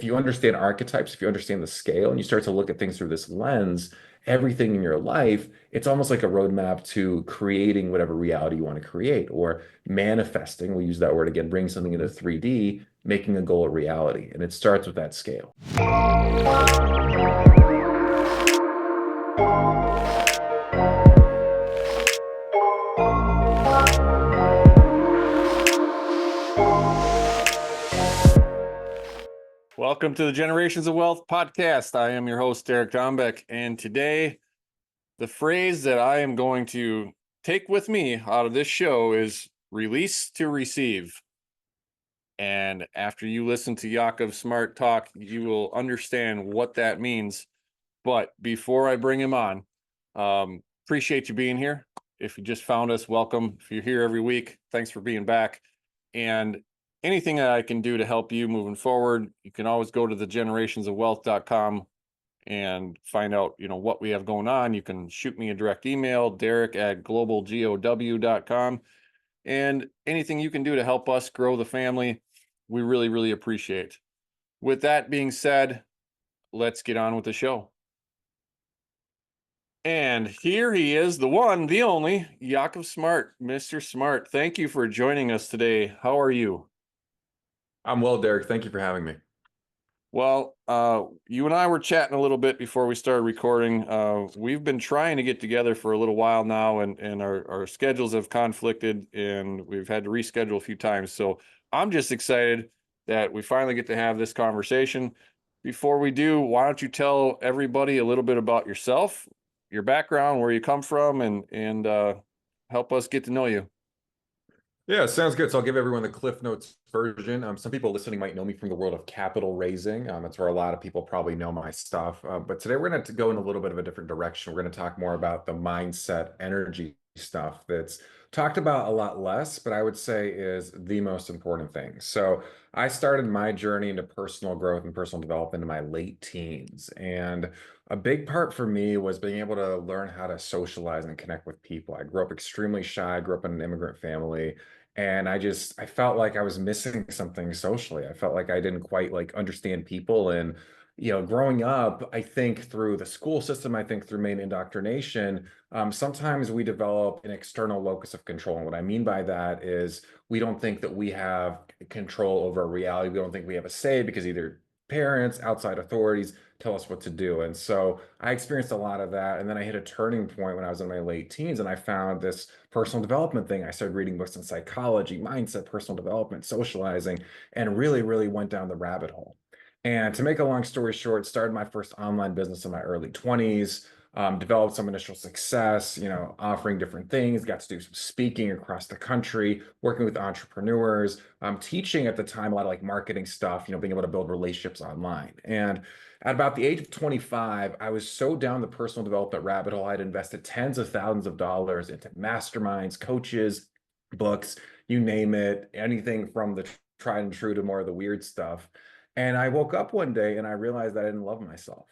you understand archetypes, if you understand the scale and you start to look at things through this lens, everything in your life, it's almost like a roadmap to creating whatever reality you want to create or manifesting. We'll use that word again, bring something into 3D, making a goal a reality. And it starts with that scale. Welcome to the Generations of Wealth podcast. I am your host, Derek Dombeck, and today the phrase that I am going to take with me out of this show is release to receive. And after you listen to Yakov's smart talk, you will understand what that means. But before I bring him on, appreciate you being here. If you just found us, welcome. If you're here every week, thanks for being back. And anything that I can do to help you moving forward, you can always go to thegenerationsofwealth.com and find out, what we have going on. You can shoot me a direct email, derek@globalgow.com. And anything you can do to help us grow the family, we really, really appreciate. With that being said, let's get on with the show. And here he is, the one, the only, Yakov Smart, Mr. Smart. Thank you for joining us today. How are you? I'm well, Derek. Thank you for having me. Well, you and I were chatting a little bit before we started recording. We've been trying to get together for a little while now, and our schedules have conflicted, and we've had to reschedule a few times. So I'm just excited that we finally get to have this conversation. Before we do, why don't you tell everybody a little bit about yourself, your background, where you come from, and help us get to know you. Yeah, sounds good. So I'll give everyone the Cliff Notes version. Some people listening might know me from the world of capital raising. That's where a lot of people probably know my stuff. But today we're going to go in a little bit of a different direction. We're going to talk more about the mindset, energy stuff that's talked about a lot less, but I would say is the most important thing. So I started my journey into personal growth and personal development in my late teens. And a big part for me was being able to learn how to socialize and connect with people. I grew up extremely shy, I grew up in an immigrant family. And I felt like I was missing something socially. I felt like I didn't quite like understand people. And, growing up, I think through the school system, I think through main indoctrination, sometimes we develop an external locus of control. And what I mean by that is we don't think that we have control over our reality. We don't think we have a say because either parents, outside authorities tell us what to do. And so I experienced a lot of that. And then I hit a turning point when I was in my late teens and I found this personal development thing. I started reading books on psychology, mindset, personal development, socializing, and really, really went down the rabbit hole. And to make a long story short, started my first online business in my early 20s, developed some initial success, offering different things, got to do some speaking across the country, working with entrepreneurs, teaching at the time a lot of like marketing stuff, being able to build relationships online. And at about the age of 25, I was so down the personal development rabbit hole. I'd invested tens of thousands of dollars into masterminds, coaches, books, you name it, anything from the tried and true to more of the weird stuff. And I woke up one day and I realized that I didn't love myself.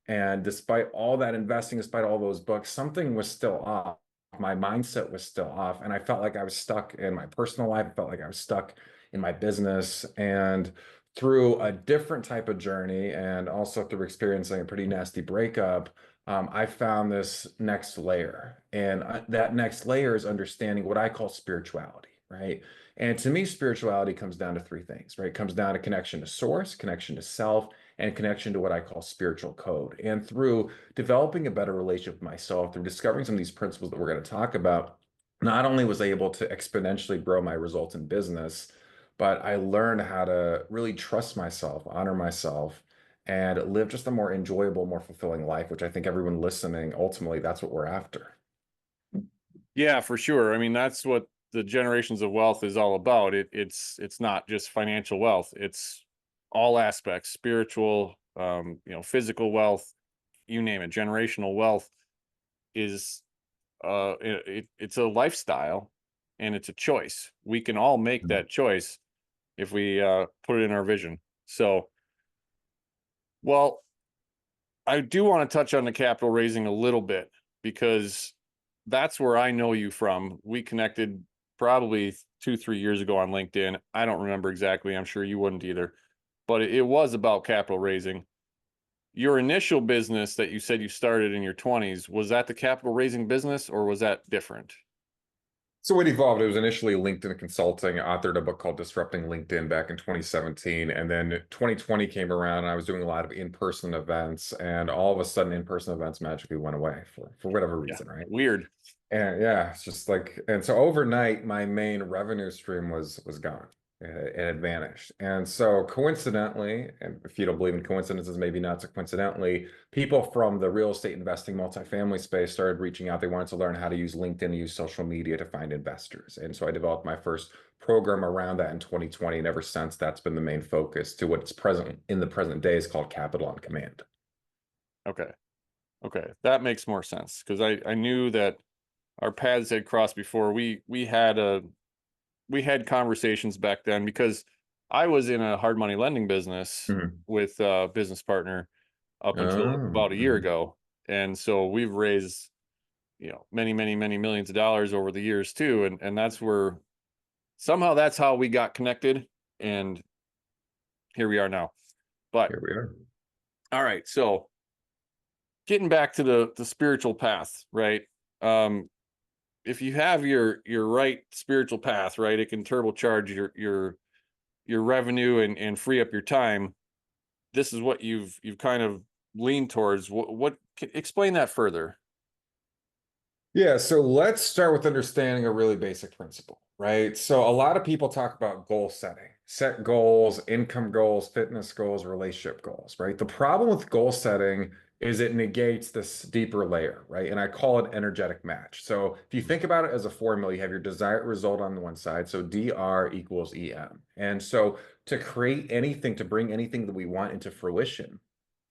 And despite all that investing, despite all those books, something was still off. My mindset was still off. And I felt like I was stuck in my personal life. I felt like I was stuck in my business. And through a different type of journey and also through experiencing a pretty nasty breakup, I found this next layer. And that next layer is understanding what I call spirituality, right? And to me, spirituality comes down to three things, right? It comes down to connection to source, connection to self, and connection to what I call spiritual code. And through developing a better relationship with myself, through discovering some of these principles that we're going to talk about, not only was I able to exponentially grow my results in business, but I learned how to really trust myself, honor myself, and live just a more enjoyable, more fulfilling life, which I think everyone listening, ultimately, that's what we're after. Yeah, for sure. I mean, that's what the Generations of Wealth is all about. It's not just financial wealth. It's all aspects, spiritual, physical wealth, you name it. Generational wealth is it's a lifestyle and it's a choice. We can all make that choice if we put it in our vision. So, well, I do want to touch on the capital raising a little bit because that's where I know you from. We connected probably 2-3 years ago on LinkedIn. I don't remember exactly. I'm sure you wouldn't either. but it was about capital raising. Your initial business that you said you started in your 20s, was that the capital raising business or was that different? So it evolved. It was initially LinkedIn consulting. I authored a book called Disrupting LinkedIn back in 2017. And then 2020 came around and I was doing a lot of in-person events. And all of a sudden, in-person events magically went away for whatever Yeah, reason, right? weird. And yeah, it's just like, and so overnight, my main revenue stream was gone. It had vanished. And so coincidentally, and if you don't believe in coincidences, maybe not so coincidentally, people from the real estate investing multifamily space started reaching out. They wanted to learn how to use LinkedIn and use social media to find investors. And so I developed my first program around that in 2020. And ever since, that's been the main focus to what's present in the present day is called Capital on Command. Okay. Okay. That makes more sense because I knew that our paths had crossed before. We had conversations back then because I was in a hard money lending business Mhm. with a business partner up until Oh, about a year mhm. ago. And so we've raised, many millions of dollars over the years too. And that's where somehow that's how we got connected. And here we are now. But Here we are. all right, so getting back to the spiritual path, right? Um, if you have your right spiritual path, right, it can turbocharge your revenue and free up your time. This is what you've kind of leaned towards. What explain that further? Yeah, so let's start with understanding a really basic principle, right? So a lot of people talk about goal setting, set goals, income goals, fitness goals, relationship goals, right? The problem with goal setting is it negates this deeper layer, right? And I call it energetic match. So if you think about it as a formula, you have your desired result on the one side, so DR equals EM. And so to create anything, to bring anything that we want into fruition,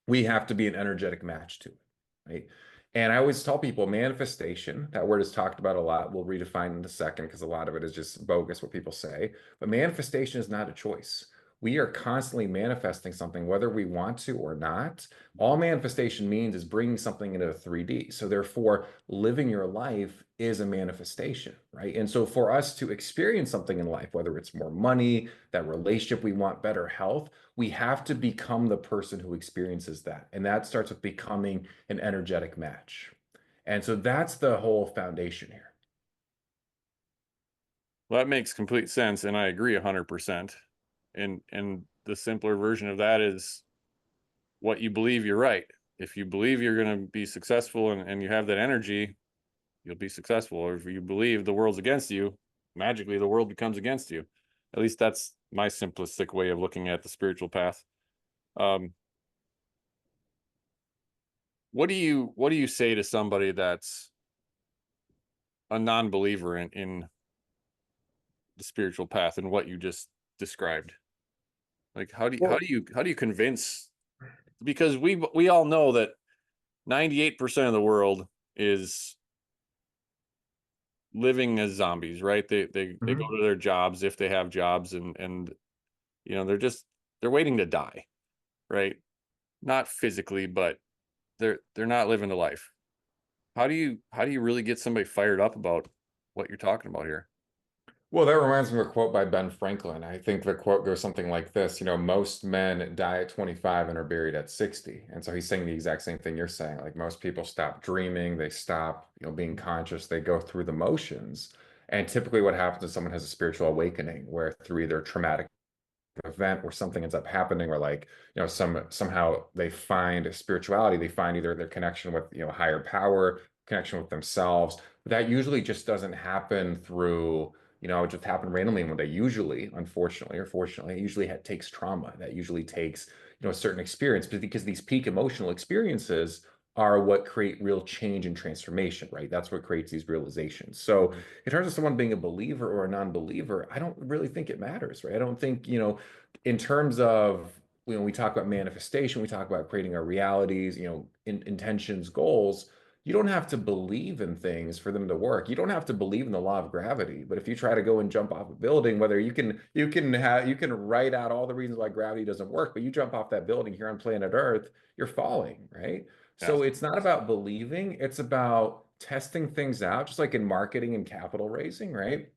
we have to be an energetic match to it, right? And I always tell people manifestation, that word is talked about a lot. We'll redefine in a second because a lot of it is just bogus what people say. But manifestation is not a choice. We are constantly manifesting something, whether we want to or not. All manifestation means is bringing something into 3D. So therefore, living your life is a manifestation, right? And so for us to experience something in life, whether it's more money, that relationship we want, better health, we have to become the person who experiences that. And that starts with becoming an energetic match. And so that's the whole foundation here. Well, that makes complete sense, and I agree 100%. And the simpler version of that is what you believe you're right. If you believe you're going to be successful and you have that energy, you'll be successful. Or if you believe the world's against you, magically the world becomes against you. At least that's my simplistic way of looking at the spiritual path. Um, what do you say to somebody that's a non-believer in the spiritual path and what you just described? Like how do you how Well, do you how do you convince, because we all know that 98% of the world is living as zombies, right? They go mhm. to their jobs if they have jobs, and they're waiting to die, right? Not physically, but they're not living the life. How do you really get somebody fired up about what you're talking about here? Well, that reminds me of a quote by Ben Franklin. I think the quote goes something like this, most men die at 25 and are buried at 60. And so he's saying the exact same thing you're saying. Like most people stop dreaming, they stop, being conscious, they go through the motions. And typically what happens is someone has a spiritual awakening where through either traumatic event where something ends up happening or like somehow they find spirituality, they find either their connection with higher power, connection with themselves. That usually just doesn't happen through it just happened randomly one day. Usually, unfortunately or fortunately, it usually takes trauma. That usually takes a certain experience, but because these peak emotional experiences are what create real change and transformation, right? That's what creates these realizations. So in terms of someone being a believer or a non-believer, I don't really think it matters, right? I don't think, in terms of, we talk about manifestation, we talk about creating our realities, intentions, goals. You don't have to believe in things for them to work. You don't have to believe in the law of gravity. But if you try to go and jump off a building, whether you can write out all the reasons why gravity doesn't work, but you jump off that building here on planet Earth, you're falling, right? Yeah. So it's not about believing, it's about testing things out, just like in marketing and capital raising, right?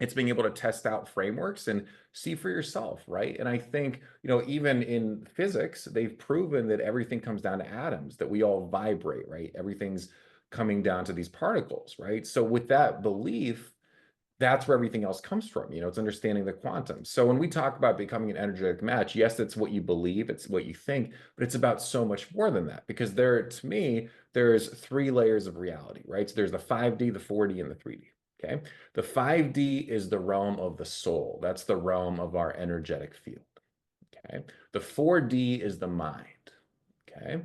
It's being able to test out frameworks and see for yourself, right? And I think, even in physics, they've proven that everything comes down to atoms, that we all vibrate, right? Everything's coming down to these particles, right? So with that belief, that's where everything else comes from. It's understanding the quantum. So when we talk about becoming an energetic match, yes, it's what you believe, it's what you think, but it's about so much more than that, because to me, there's three layers of reality, right? So there's the 5D, the 4D, and the 3D. Okay. The 5D is the realm of the soul. That's the realm of our energetic field. Okay. The 4D is the mind. Okay.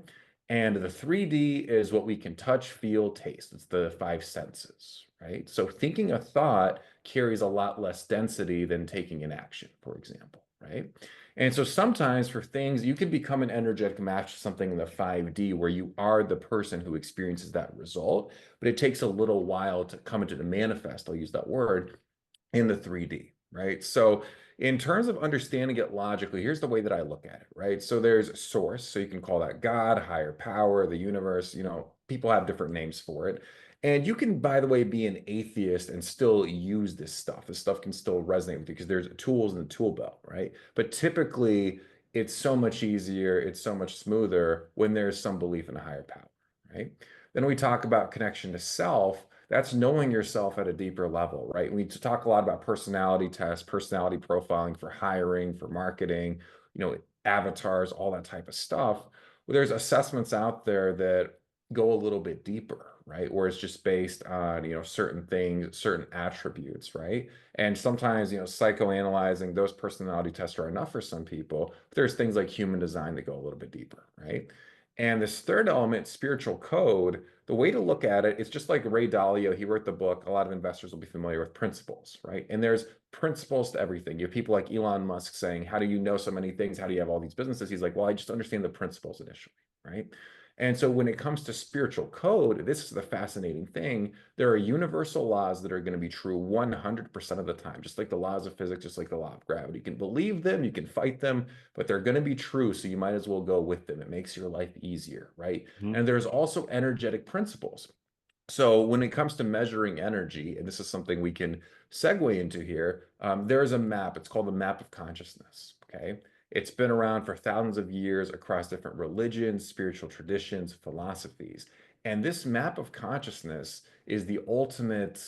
And the 3D is what we can touch, feel, taste. It's the five senses, right? So thinking a thought carries a lot less density than taking an action, for example, right? And so sometimes for things, you can become an energetic match to something in the 5D where you are the person who experiences that result, but it takes a little while to come into the manifest, I'll use that word, in the 3D, right? So in terms of understanding it logically, here's the way that I look at it, right? So there's source, so you can call that God, higher power, the universe, people have different names for it. And you can, by the way, be an atheist and still use this stuff. This stuff can still resonate with you because there's tools in the tool belt, right? But typically, it's so much easier, it's so much smoother when there's some belief in a higher power, right? Then we talk about connection to self. That's knowing yourself at a deeper level, right? We talk a lot about personality tests, personality profiling for hiring, for marketing, avatars, all that type of stuff. Well, there's assessments out there that go a little bit deeper, right? Where it's just based on, certain things, certain attributes, right? And sometimes, psychoanalyzing those personality tests are enough for some people. But there's things like human design that go a little bit deeper, right? And this third element, spiritual code, the way to look at it is just like Ray Dalio. He wrote the book. A lot of investors will be familiar with principles, right? And there's principles to everything. You have people like Elon Musk saying, how do you know so many things? How do you have all these businesses? He's like, well, I just understand the principles initially, right? And so when it comes to spiritual code, this is the fascinating thing. There are universal laws that are going to be true 100% of the time, just like the laws of physics, just like the law of gravity. You can believe them, you can fight them, but they're going to be true. So you might as well go with them. It makes your life easier, right? Mhm. And there's also energetic principles. So when it comes to measuring energy, and this is something we can segue into here, there's a map. It's called the map of consciousness. Okay. It's been around for thousands of years across different religions, spiritual traditions, philosophies. And this map of consciousness is the ultimate,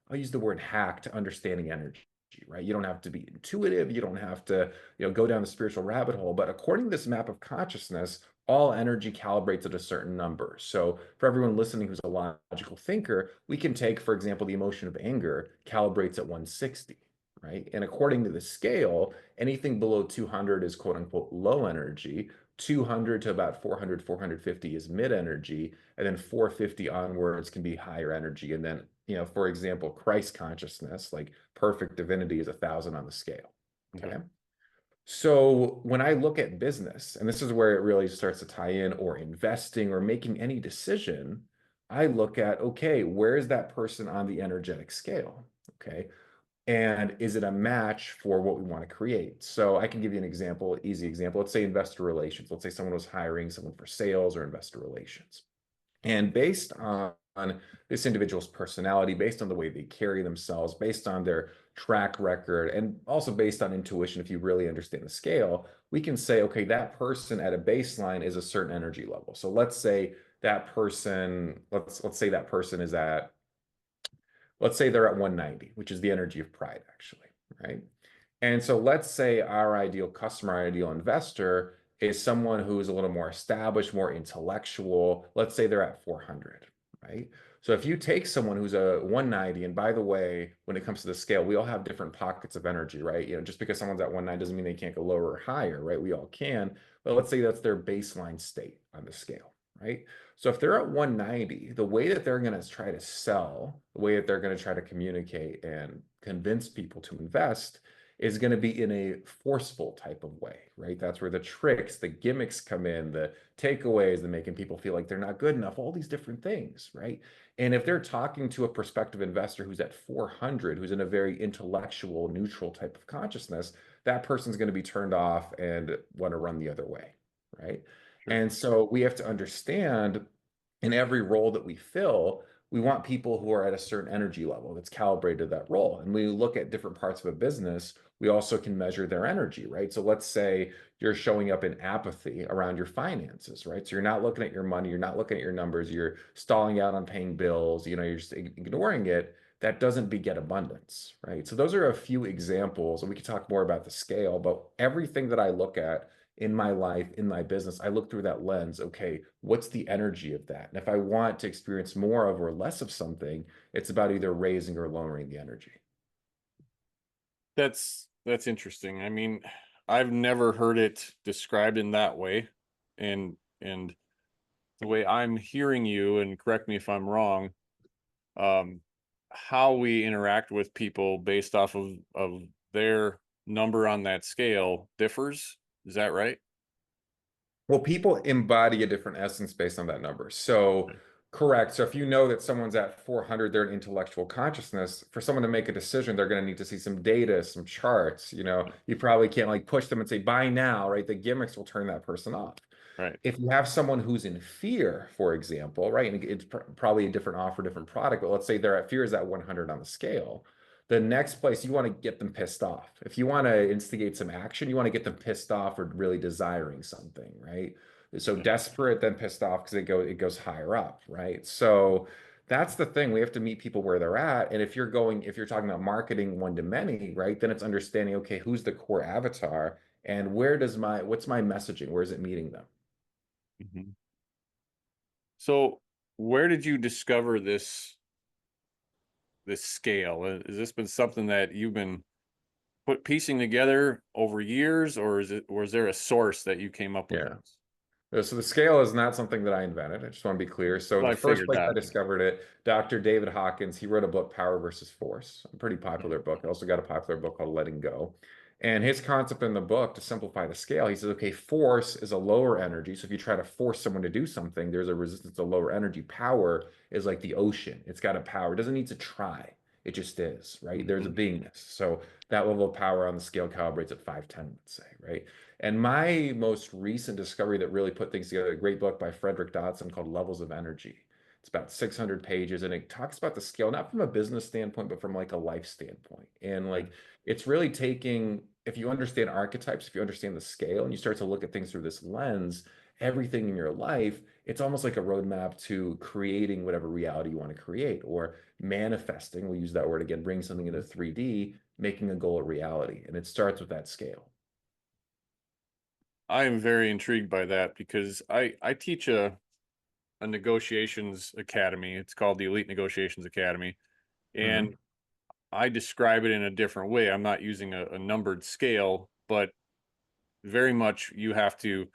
I'll use the word hack to understanding energy, right? You don't have to be intuitive. You don't have to, go down the spiritual rabbit hole. But according to this map of consciousness, all energy calibrates at a certain number. So for everyone listening who's a logical thinker, we can take, for example, the emotion of anger calibrates at 160, right? And according to the scale, anything below 200 is quote unquote low energy. 200 to about 400, 450 is mid energy. And then 450 onwards can be higher energy. And then, for example, Christ consciousness, like perfect divinity, is 1,000 on the scale. Okay. Okay. So when I look at business, and this is where it really starts to tie in, or investing or making any decision, I look at, okay, where is that person on the energetic scale? Okay. And is it a match for what we want to create? So I can give you an example, easy example. Let's say investor relations. Let's say someone was hiring someone for sales or investor relations. And based on this individual's personality, based on the way they carry themselves, based on their track record, and also based on intuition, if you really understand the scale, we can say, okay, that person at a baseline is a certain energy level. So let's say that person, let's say that person is at, let's say they're at 190, which is the energy of pride, actually, right? And so let's say our ideal customer, our ideal investor is someone who is a little more established, more intellectual. Let's say they're at 400, right? So if you take someone who's a 190, and by the way, when it comes to the scale, we all have different pockets of energy, right? Just because someone's at 190 doesn't mean they can't go lower or higher, right? We all can. But let's say that's their baseline state on the scale, right? So if they're at 190, the way that they're going to try to sell, the way that they're going to try to communicate and convince people to invest is going to be in a forceful type of way, right? That's where the tricks, the gimmicks come in, the takeaways, the making people feel like they're not good enough, all these different things, right? And if they're talking to a prospective investor who's at 400, who's in a very intellectual, neutral type of consciousness, that person's going to be turned off and want to run the other way, right? Sure. And so we have to understand in every role that we fill, we want people who are at a certain energy level that's calibrated to that role. And when we look at different parts of a business, we also can measure their energy, right? So let's say you're showing up in apathy around your finances, right? So you're not looking at your money, you're not looking at your numbers, you're stalling out on paying bills, you're just ignoring it. That doesn't beget abundance, right? So those are a few examples, and we could talk more about the scale, but everything that I look at in my life, in my business, I look through that lens. Okay, what's the energy of that? And if I want to experience more of or less of something, it's about either raising or lowering the energy. That's interesting. I mean, I've never heard it described in that way. And the way I'm hearing you, and correct me if I'm wrong, um, how we interact with people based off of their number on that scale differs. Is that right? Well, people embody a different essence based on that number. So, correct. So, if you know that someone's at 400, they're in intellectual consciousness. For someone to make a decision, they're going to need to see some data, some charts. You probably can't like push them and say, buy now, right? The gimmicks will turn that person off. Right. If you have someone who's in fear, for example, right, and it's probably a different offer, different product, but let's say they're at fear is at 100 on the scale. The next place you want to get them pissed off. If you want to instigate some action, you want to get them pissed off or really desiring something, right? So Yeah. desperate, then pissed off because it goes higher up, right? So that's the thing. We have to meet people where they're at. And if you're talking about marketing one to many, right, then it's understanding, okay, who's the core avatar and what's my messaging? Where is it meeting them? Mhm. So, where did you discover this scale? Has this been something that you've been piecing together over years, or is there a source that you came up with Yeah. this? So the scale is not something that I invented. I just want to be clear. So Well, the I first figured place I that. discovered it, Dr. David Hawkins, he wrote a book, Power versus Force, a pretty popular book. I also got a popular book called Letting Go. And his concept in the book, to simplify the scale, he says, okay, force is a lower energy. So if you try to force someone to do something, there's a resistance to lower energy. Power is like the ocean. It's got a power. It doesn't need to try. It just is, right? There's a Mhm. beingness. So that level of power on the scale calibrates at 510, let's say, right? And my most recent discovery that really put things together, a great book by Frederick Dodson called Levels of Energy. It's about 600 pages and it talks about the scale, not from a business standpoint, but from like a life standpoint. And Okay. like it's really taking, if you understand archetypes, if you understand the scale and you start to look at things through this lens, everything in your life, it's almost like a roadmap to creating whatever reality you want to create or manifesting. We'll use that word again, bring something into 3D, making a goal a reality. And it starts with that scale. I am very intrigued by that because I teach a negotiations academy. It's called the Elite Negotiations Academy, and Mhm. I describe it in a different way. I'm not using a numbered scale, but very much you have to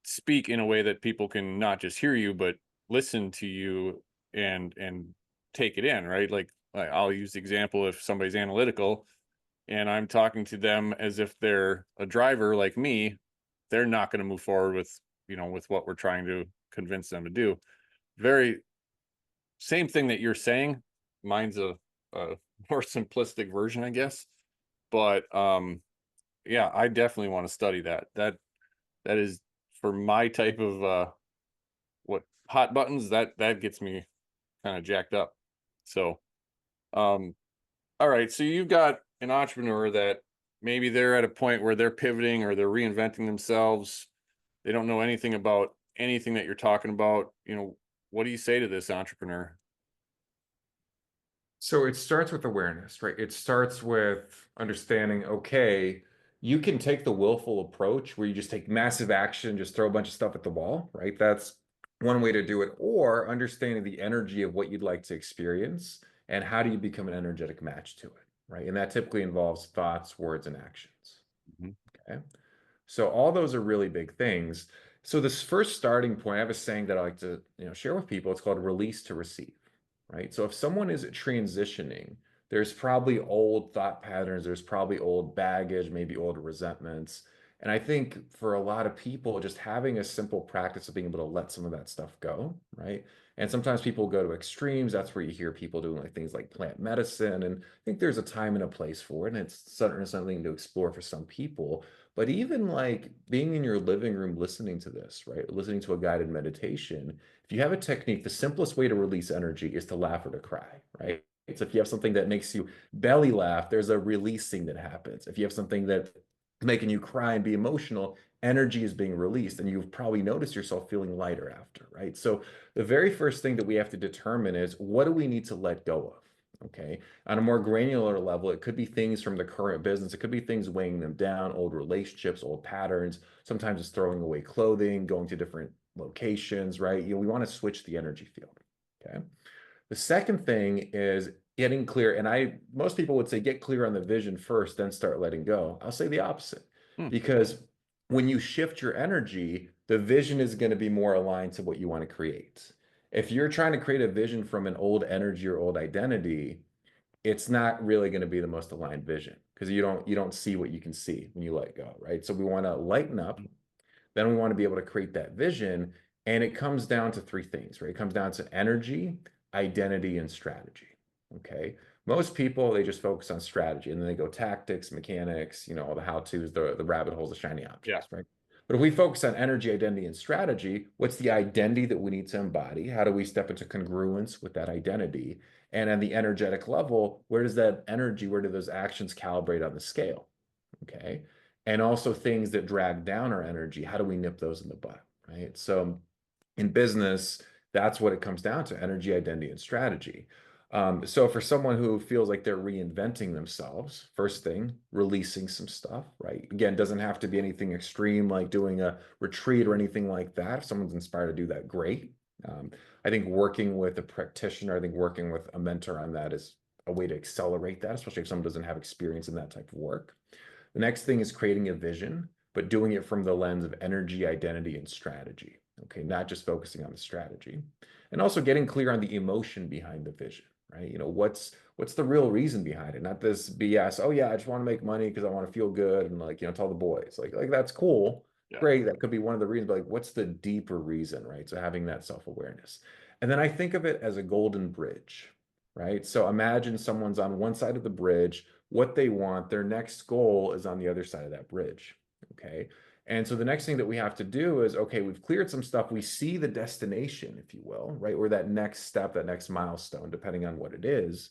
speak in a way that people can not just hear you, but listen to you and take it in, right? Like I'll use the example if somebody's analytical and I'm talking to them as if they're a driver like me, they're not going to move forward with what we're trying to convince them to do. Very same thing that you're saying. Mine's a more simplistic version, I guess. But yeah, I definitely want to study that. That is for my type of what hot buttons that gets me kind of jacked up. So um all right, so you've got an entrepreneur that maybe they're at a point where they're pivoting or they're reinventing themselves. They don't know anything about anything that you're talking about. What do you say to this entrepreneur? So it starts with awareness, right? It starts with understanding, okay, you can take the willful approach where you just take massive action, just throw a bunch of stuff at the wall, right? That's one way to do it. Or understanding the energy of what you'd like to experience and how do you become an energetic match to it, right? And that typically involves thoughts, words, and actions. Mhm. Okay. So all those are really big things. So this first starting point, I have a saying that I like to, share with people. It's called release to receive, right? So if someone is transitioning, there's probably old thought patterns, there's probably old baggage, maybe old resentments. And I think for a lot of people, just having a simple practice of being able to let some of that stuff go, right? And sometimes people go to extremes. That's where you hear people doing like things like plant medicine. And I think there's a time and a place for it. And it's certainly something to explore for some people. But even like being in your living room listening to this, right? Listening to a guided meditation, if you have a technique, the simplest way to release energy is to laugh or to cry, right? So if you have something that makes you belly laugh, there's a releasing that happens. If you have something that making you cry and be emotional, energy is being released, and you've probably noticed yourself feeling lighter after, right? So the very first thing that we have to determine is what do we need to let go of? Okay. On a more granular level, it could be things from the current business. It could be things weighing them down, old relationships, old patterns. Sometimes it's throwing away clothing, going to different locations, right? We want to switch the energy field. Okay. The second thing is getting clear. And most people would say get clear on the vision first, then start letting go. I'll say the opposite Hmm. because when you shift your energy, the vision is going to be more aligned to what you want to create. If you're trying to create a vision from an old energy or old identity, it's not really going to be the most aligned vision because you don't see what you can see when you let go, right? So we want to lighten up, then we want to be able to create that vision. And it comes down to three things, right? It comes down to energy, identity, and strategy. Okay. Most people, they just focus on strategy and then they go tactics, mechanics, all the how-tos, the rabbit holes, the shiny Yeah. objects, right? But if we focus on energy, identity, and strategy, what's the identity that we need to embody? How do we step into congruence with that identity? And on the energetic level, where does that energy, where do those actions calibrate on the scale? Okay. And also things that drag down our energy, how do we nip those in the butt? Right. So in business, that's what it comes down to: energy, identity, and strategy. So for someone who feels like they're reinventing themselves, first thing, releasing some stuff, right? Again, doesn't have to be anything extreme like doing a retreat or anything like that. If someone's inspired to do that, great. I think working with a practitioner, I think working with a mentor on that is a way to accelerate that, especially if someone doesn't have experience in that type of work. The next thing is creating a vision, but doing it from the lens of energy, identity, and strategy. Okay, not just focusing on the strategy. And also getting clear on the emotion behind the vision, right? What's the real reason behind it? Not this BS, oh yeah, I just want to make money because I want to feel good and like, tell the boys. Like that's cool. Yeah. Great. That could be one of the reasons, but like what's the deeper reason, right? So having that self-awareness. And then I think of it as a golden bridge, right? So imagine someone's on one side of the bridge, what they want, their next goal is on the other side of that bridge. Okay. And so the next thing that we have to do is, okay, we've cleared some stuff. We see the destination, if you will, right? Or that next step, that next milestone, depending on what it is.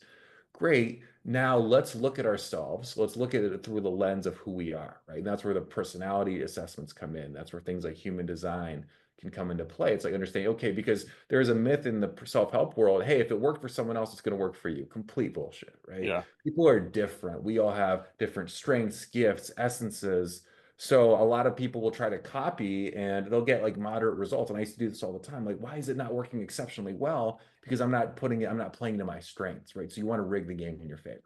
Great. Now let's look at ourselves. Let's look at it through the lens of who we are, right? And that's where the personality assessments come in. That's where things like human design can come into play. It's like understanding, okay, because there's a myth in the self-help world. Hey, if it worked for someone else, it's going to work for you. Complete bullshit, right? Yeah. People are different. We all have different strengths, gifts, essences. So a lot of people will try to copy and they'll get like moderate results. And I used to do this all the time. Like, why is it not working exceptionally well? Because I'm not playing to my strengths, right? So you want to rig the game in your favor.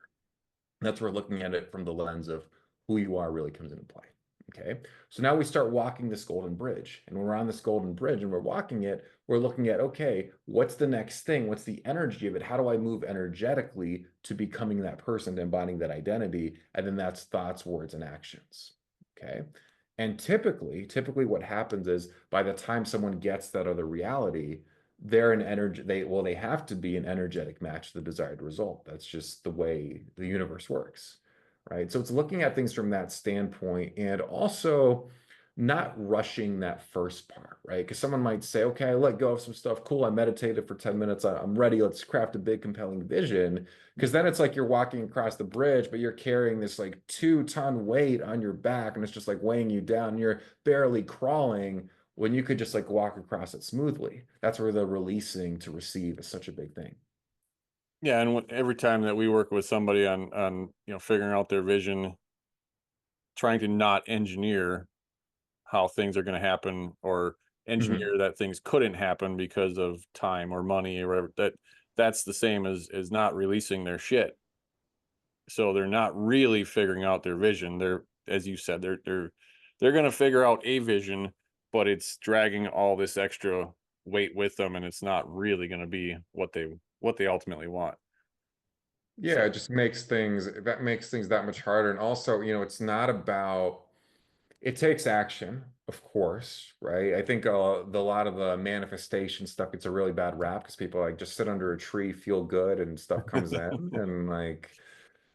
And that's where looking at it from the lens of who you are really comes into play. Okay. So now we start walking this golden bridge. And when we're on this golden bridge and we're walking it, we're looking at, okay, what's the next thing? What's the energy of it? How do I move energetically to becoming that person, to embodying that identity? And then that's thoughts, words, and actions. Okay. And typically what happens is by the time someone gets that other reality, they're an energy, they have to be an energetic match to the desired result. That's just the way the universe works, right? So it's looking at things from that standpoint and also not rushing that first part, right? Because someone might say, okay, I let go of some stuff. Cool. I meditated for 10 minutes. I'm ready. Let's craft a big, compelling vision. Because then it's like you're walking across the bridge, but you're carrying this like 2-ton weight on your back and it's just like weighing you down. You're barely crawling when you could just like walk across it smoothly. That's where the releasing to receive is such a big thing. Yeah. And every time that we work with somebody on, figuring out their vision, trying to not engineer how things are going to happen or Mhm. engineer that things couldn't happen because of time or money or whatever, that's the same as not releasing their shit. So they're not really figuring out their vision. They're, as you said, they're going to figure out a vision, but it's dragging all this extra weight with them and it's not really going to be what they ultimately want. Yeah, So it just makes things that much harder. And also, it's not about, it takes action, of course, right? I think a lot of the manifestation stuff gets a really bad rap because people like just sit under a tree, feel good, and stuff comes in. And like,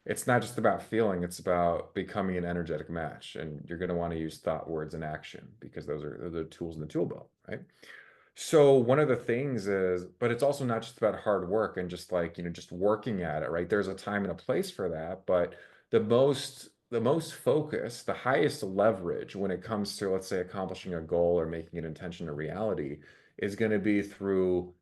it's not just about feeling, it's about becoming an energetic match. And you're going to want to use thought, words, and action because those are the tools in the tool belt, right? So one of the things is, but it's also not just about hard work and just like, just working at it, right? There's a time and a place for that, but the most focus, the highest leverage when it comes to, let's say, accomplishing a goal or making an intention a reality is going to be through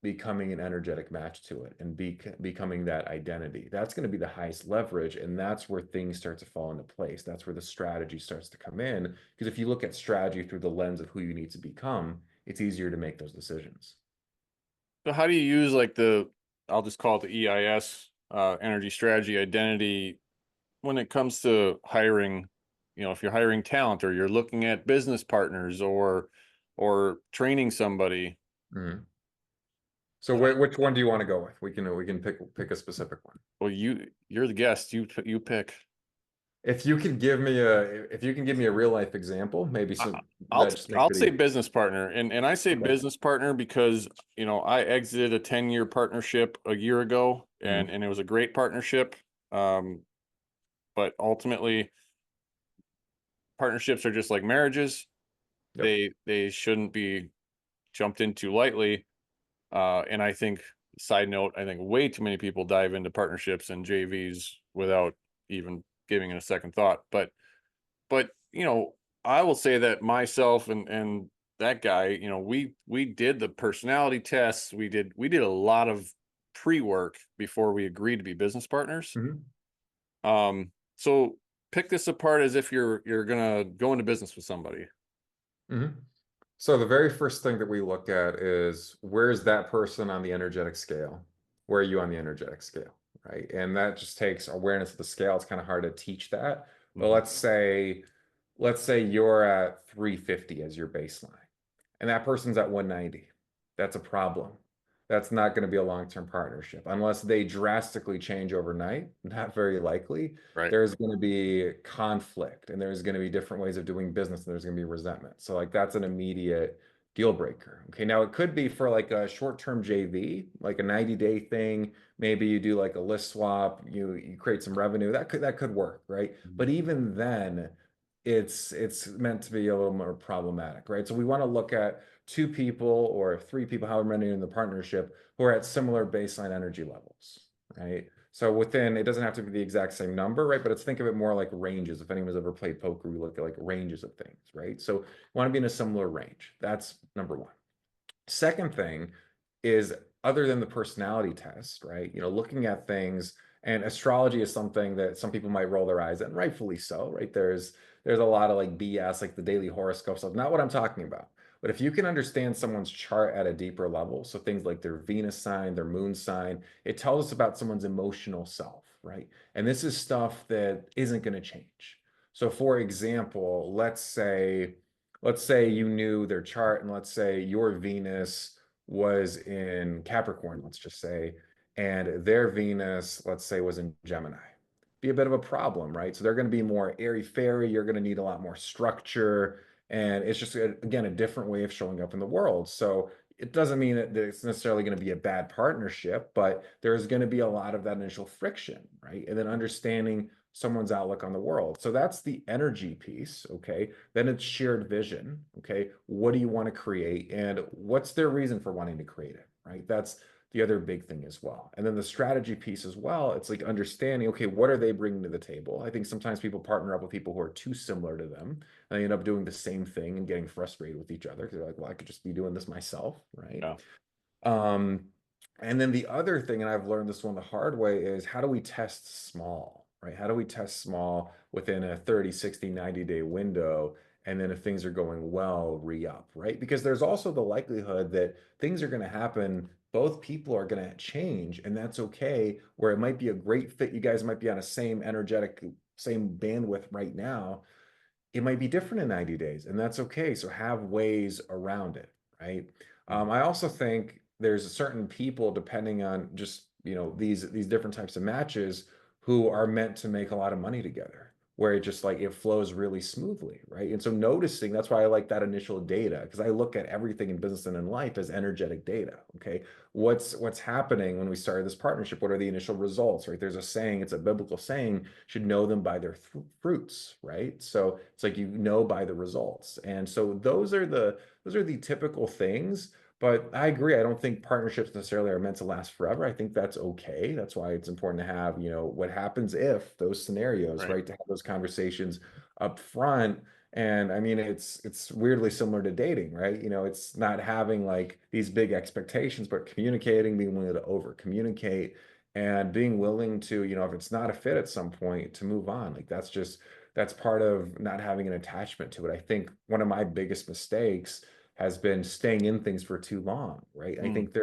becoming an energetic match to it and becoming that identity. That's going to be the highest leverage, and that's where things start to fall into place. That's where the strategy starts to come in. Because if you look at strategy through the lens of who you need to become, it's easier to make those decisions. So how do you use like I'll just call it the EIS, energy strategy identity, when it comes to hiring, if you're hiring talent or you're looking at business partners or training somebody. Mhm. So How, which one do you want to go with? We can pick a specific one. well, you're the guest. You pick. If you can give me a real life example, maybe I, some I'll that just makes I'll it say easy. business partner, and I say Okay. business partner because I exited a 10-year partnership a year ago, and Mhm. and it was a great partnership. Um, but ultimately, partnerships are just like marriages. Yep. They shouldn't be jumped into lightly. And I think, side note, I think way too many people dive into partnerships and JVs without even giving it a second thought. But I will say that myself and that guy, we did the personality tests. We did a lot of pre-work before we agreed to be business partners. Mhm. So pick this apart as if you're gonna go into business with somebody. Mhm. So the very first thing that we look at is where is that person on the energetic scale? Where are you on the energetic scale, right? And that just takes awareness of the scale. It's kind of hard to teach that. But Mhm. let's say you're at 350 as your baseline and that person's at 190. That's a problem. That's not going to be a long-term partnership unless they drastically change overnight. Not very likely. Right. There's going to be conflict and there's going to be different ways of doing business and there's going to be resentment. So like that's an immediate deal breaker. Okay, now it could be for like a short-term JV, like a 90-day thing. Maybe you do like a list swap, you create some revenue. That could work, right? Mhm. But even then, it's meant to be a little more problematic, right? So we want to look at two people or three people, however many in the partnership, who are at similar baseline energy levels, right? So within, it doesn't have to be the exact same number, right? But let's think of it more like ranges. If anyone's ever played poker, we look at like ranges of things, right? So you want to be in a similar range. That's number one. Second thing is other than the personality test, right? Looking at things, and astrology is something that some people might roll their eyes at, and rightfully so, right? There's a lot of like BS, like the daily horoscope stuff. Not what I'm talking about. But if you can understand someone's chart at a deeper level, so things like their Venus sign, their moon sign, it tells us about someone's emotional self, right? And this is stuff that isn't going to change. So for example, let's say you knew their chart and let's say your Venus was in Capricorn, let's just say, and their Venus, let's say, was in Gemini. Be a bit of a problem, right? So they're going to be more airy fairy. You're going to need a lot more structure. And it's just, again, a different way of showing up in the world. So it doesn't mean that it's necessarily going to be a bad partnership, but there's going to be a lot of that initial friction, right? And then understanding someone's outlook on the world. So that's the energy piece, okay? Then it's shared vision. Okay. What do you want to create? And what's their reason for wanting to create it? Right. That's the other big thing as well. And then the strategy piece as well. It's like understanding, okay, what are they bringing to the table? I think sometimes people partner up with people who are too similar to them. And they end up doing the same thing and getting frustrated with each other because they're like, well, I could just be doing this myself. Right. Yeah. Um, and then the other thing, and I've learned this one the hard way, is how do we test small, right? How do we test small within a 30, 60, 90-day window? And then if things are going well, re-up, right? Because there's also the likelihood that things are going to happen. Both people are going to change, and that's okay. Where it might be a great fit, you guys might be on a same energetic, same bandwidth right now, it might be different in 90 days, and that's okay. So have ways around it, right? Mhm. I also think there's certain people, depending on just these different types of matches, who are meant to make a lot of money together. where it just like it flows really smoothly, right? And so noticing, that's why I like that initial data, because I look at everything in business and in life as energetic data. Okay. What's happening when we started this partnership? What are the initial results, right? There's a saying, it's a biblical saying, should know them by their fruits, right? So it's like you know by the results. And so those are the typical things. But I agree. I don't think partnerships necessarily are meant to last forever. I think that's okay. That's why it's important to have, what happens if those scenarios, Right. right? To have those conversations up front. And I mean, it's weirdly similar to dating, right? It's not having like these big expectations, but communicating, being willing to over communicate and being willing to, if it's not a fit at some point, to move on. Like that's part of not having an attachment to it. I think one of my biggest mistakes has been staying in things for too long, right? I Mm. think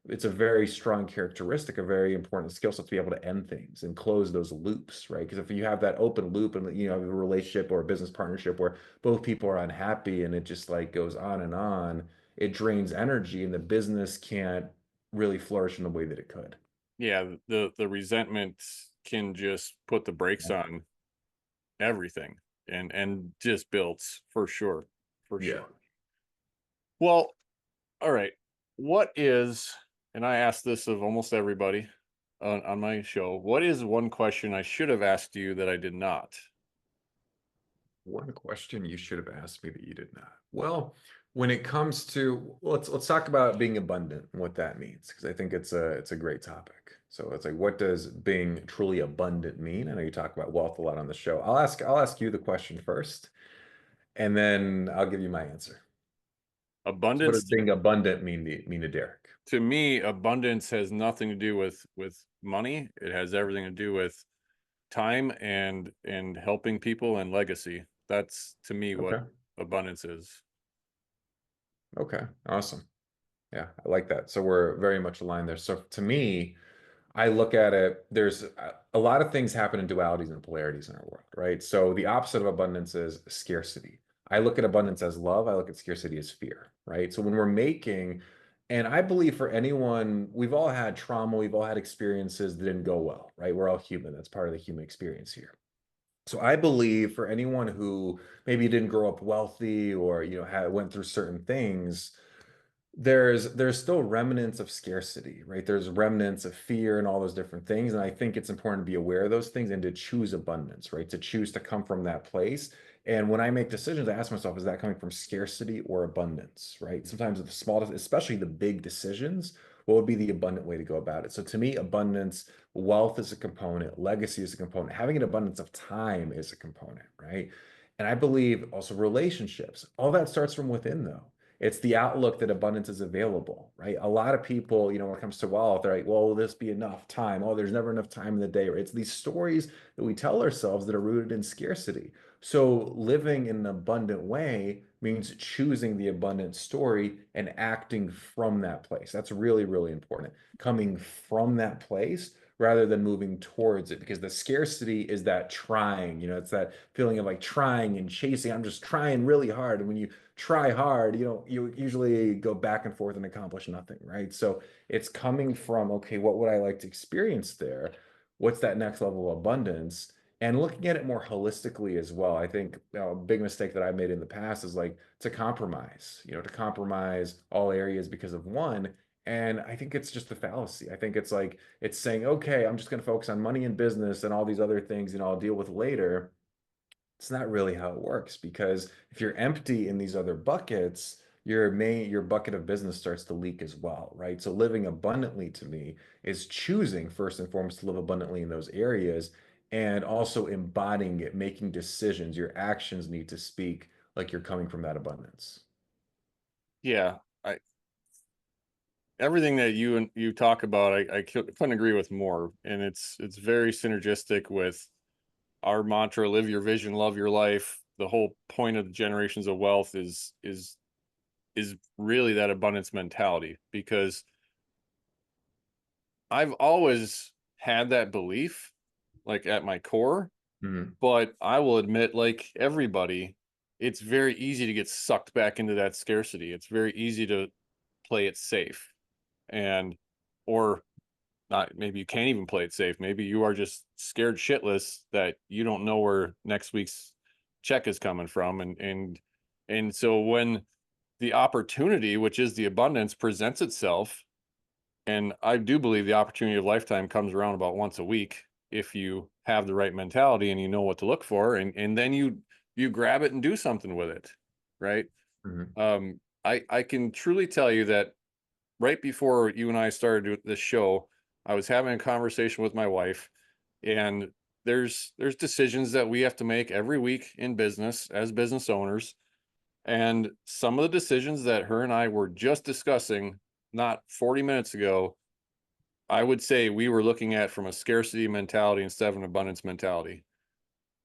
it's a very strong characteristic, a very important skill set to be able to end things and close those loops, right? Because if you have that open loop and a relationship or a business partnership where both people are unhappy and it just like goes on, it drains energy and the business can't really flourish in the way that it could. Yeah, the resentment can just put the brakes on everything and just builds for sure. For Yeah. sure. Well, all right. What is, and I ask this of almost everybody on my show, what is one question I should have asked you that I did not? One question you should have asked me that you did not. Well, when it comes to, well, let's talk about being abundant and what that means, because I think it's a great topic. So it's like, what does being truly abundant mean? I know you talk about wealth a lot on the show. I'll ask you the question first, and then I'll give you my answer. So what does Abundance being abundant mean to Derek? to me, abundance has nothing to do with money. It has everything to do with time and helping people and legacy. That's to me what Okay. abundance is. Okay. Awesome. Yeah, I like that. So we're very much aligned there. So to me, I look at it, there's a lot of things happen in dualities and polarities in our world, right? So the opposite of abundance is scarcity. I look at abundance as love, I look at scarcity as fear, right? So when we're making, and I believe for anyone, we've all had trauma, we've all had experiences that didn't go well, right? We're all human. That's part of the human experience here. So I believe for anyone who maybe didn't grow up wealthy or, went through certain things, there's still remnants of scarcity, right? There's remnants of fear and all those different things. And I think it's important to be aware of those things and to choose abundance, right? To choose to come from that place. And when I make decisions, I ask myself, is that coming from scarcity or abundance, right? Sometimes the smallest, especially the big decisions, what would be the abundant way to go about it? So to me, abundance, wealth is a component, legacy is a component, having an abundance of time is a component, right? And I believe also relationships, all that starts from within though. It's the outlook that abundance is available, right? A lot of people, when it comes to wealth, they're like, well, will this be enough time? Oh, there's never enough time in the day, right? It's these stories that we tell ourselves that are rooted in scarcity. So living in an abundant way means choosing the abundant story and acting from that place. That's really, really important. Coming from that place rather than moving towards it, because the scarcity is that trying, it's that feeling of like trying and chasing. I'm just trying really hard. And when you try hard, you usually go back and forth and accomplish nothing, right? So it's coming from, okay, what would I like to experience there? What's that next level of abundance? And looking at it more holistically as well. I think a big mistake that I made in the past is like to compromise, to compromise all areas because of one. And I think it's just a fallacy. I think it's like it's saying, okay, I'm just going to focus on money and business and all these other things, I'll deal with later. It's not really how it works, because if you're empty in these other buckets, your bucket of business starts to leak as well, right? So living abundantly to me is choosing first and foremost to live abundantly in those areas and also embodying it, making decisions. Your actions need to speak like you're coming from that abundance. Yeah, I everything that you talk about, I couldn't agree with more. And it's very synergistic with our mantra: live your vision, love your life. The whole point of the generations of wealth is really that abundance mentality, because I've always had that belief, like at my core. Mhm. But I will admit, like everybody, it's very easy to get sucked back into that scarcity. It's very easy to play it safe and or not, maybe you can't even play it safe. Maybe you are just scared shitless that you don't know where next week's check is coming from. And so when the opportunity, which is the abundance, presents itself, and I do believe the opportunity of lifetime comes around about once a week if you have the right mentality and you know what to look for, and then you grab it and do something with it, right? Mhm. I can truly tell you that right before you and I started this show, I was having a conversation with my wife, and there's decisions that we have to make every week in business as business owners. And some of the decisions that her and I were just discussing not 40 minutes ago, I would say we were looking at from a scarcity mentality instead of an abundance mentality.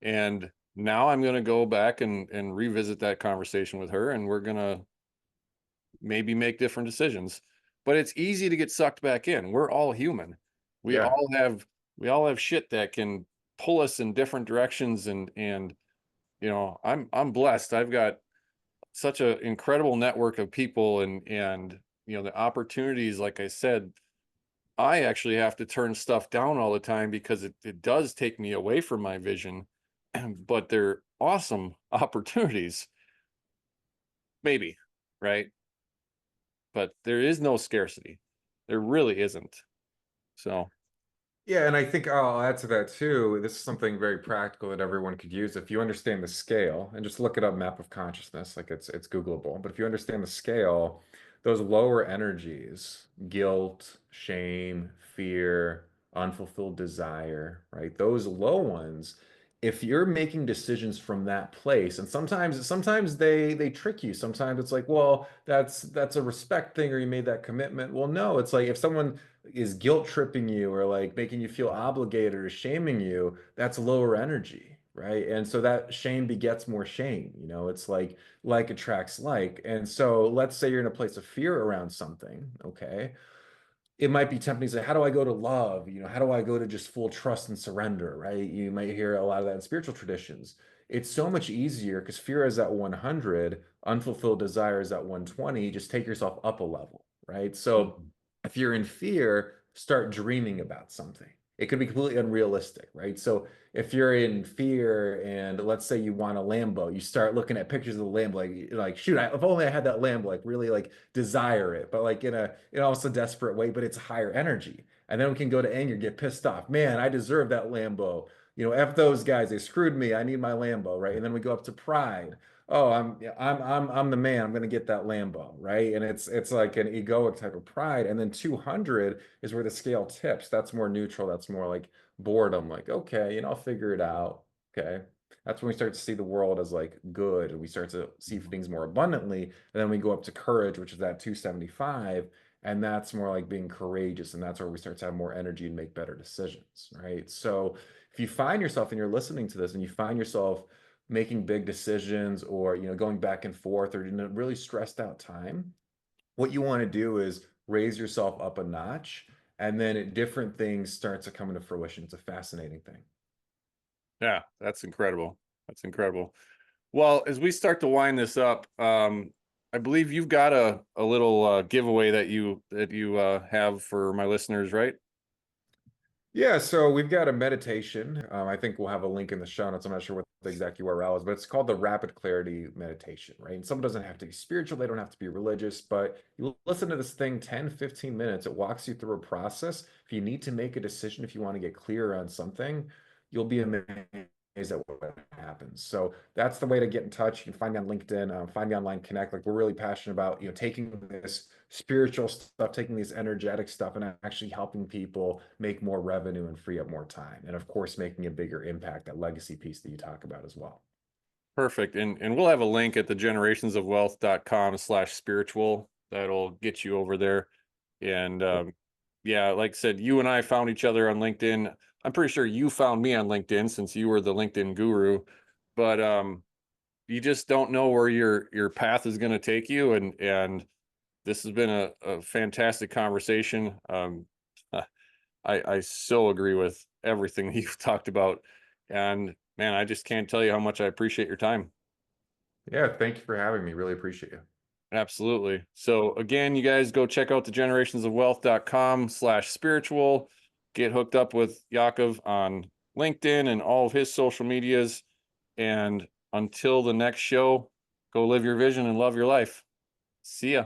And now I'm going to go back and revisit that conversation with her, and we're going to maybe make different decisions. But it's easy to get sucked back in. We're all human. We Yeah. all have we all have shit that can pull us in different directions, and I'm blessed. I've got such an incredible network of people, and the opportunities, like I said, I actually have to turn stuff down all the time because it does take me away from my vision. But they're awesome opportunities, maybe, right? But there is no scarcity. There really isn't. So, Yeah, and I think I'll add to that too. This is something very practical that everyone could use. If you understand the scale, and just look it up, map of consciousness, like it's Googleable. But if you understand the scale, those lower energies, guilt, shame, fear, unfulfilled desire, right? Those low ones, if you're making decisions from that place, and sometimes they trick you. Sometimes it's like, well, that's a respect thing, or you made that commitment. Well, no, it's like if someone is guilt tripping you or like making you feel obligated or shaming you, that's lower energy, right? And so that shame begets more shame. It's like attracts like. And so let's say you're in a place of fear around something, okay? It might be tempting to say, how do I go to love? How do I go to just full trust and surrender, right? You might hear a lot of that in spiritual traditions. It's so much easier because fear is at 100, unfulfilled desire is at 120. Just take yourself up a level, right? So mhm. if you're in fear, start dreaming about something. It could be completely unrealistic, right? So if you're in fear and let's say you want a Lambo, you start looking at pictures of the Lambo, like shoot, if only I had that Lambo, like really like desire it, but like in almost a desperate way, but it's higher energy. And then we can go to anger, get pissed off. Man, I deserve that Lambo. F those guys, they screwed me. I need my Lambo, right? And then we go up to pride. Oh, I'm the man. I'm gonna get that Lambo, right? And it's like an egoic type of pride. And then 200 is where the scale tips. That's more neutral. That's more like boredom. Like, okay, I'll figure it out. Okay. That's when we start to see the world as like good, and we start to see things more abundantly. And then we go up to courage, which is that 275, and that's more like being courageous, and that's where we start to have more energy and make better decisions, right? So if you find yourself and you're listening to this and you find yourself making big decisions or going back and forth or in a really stressed out time, what you want to do is raise yourself up a notch, and then different things start to come into fruition. It's a fascinating thing. Yeah, that's incredible. That's incredible. Well, as we start to wind this up, I believe you've got a little giveaway that you have for my listeners, right? Yeah, so we've got a meditation. I think we'll have a link in the show notes. I'm not sure what the exact URL is, but it's called the Rapid Clarity Meditation, right? And someone doesn't have to be spiritual, they don't have to be religious, but you listen to this thing 10, 15 minutes. It walks you through a process. If you need to make a decision, if you want to get clear on something, you'll be amazed at what happens. So that's the way to get in touch. You can find me on LinkedIn, find me online, connect. Like we're really passionate about, taking this spiritual stuff, taking these energetic stuff and actually helping people make more revenue and free up more time. And of course, making a bigger impact, that legacy piece that you talk about as well. Perfect. And we'll have a link at the generationsofwealth.com/spiritual that'll get you over there. And yeah, like I said, you and I found each other on LinkedIn. I'm pretty sure you found me on LinkedIn since you were the LinkedIn guru. But you just don't know where your path is going to take you. And this has been a fantastic conversation. I so agree with everything you've talked about. And man, I just can't tell you how much I appreciate your time. Yeah, thank you for having me. Really appreciate you. Absolutely. So again, you guys go check out the generationsofwealth.com/spiritual. Get hooked up with Yakov on LinkedIn and all of his social medias. And until the next show, go live your vision and love your life. See ya.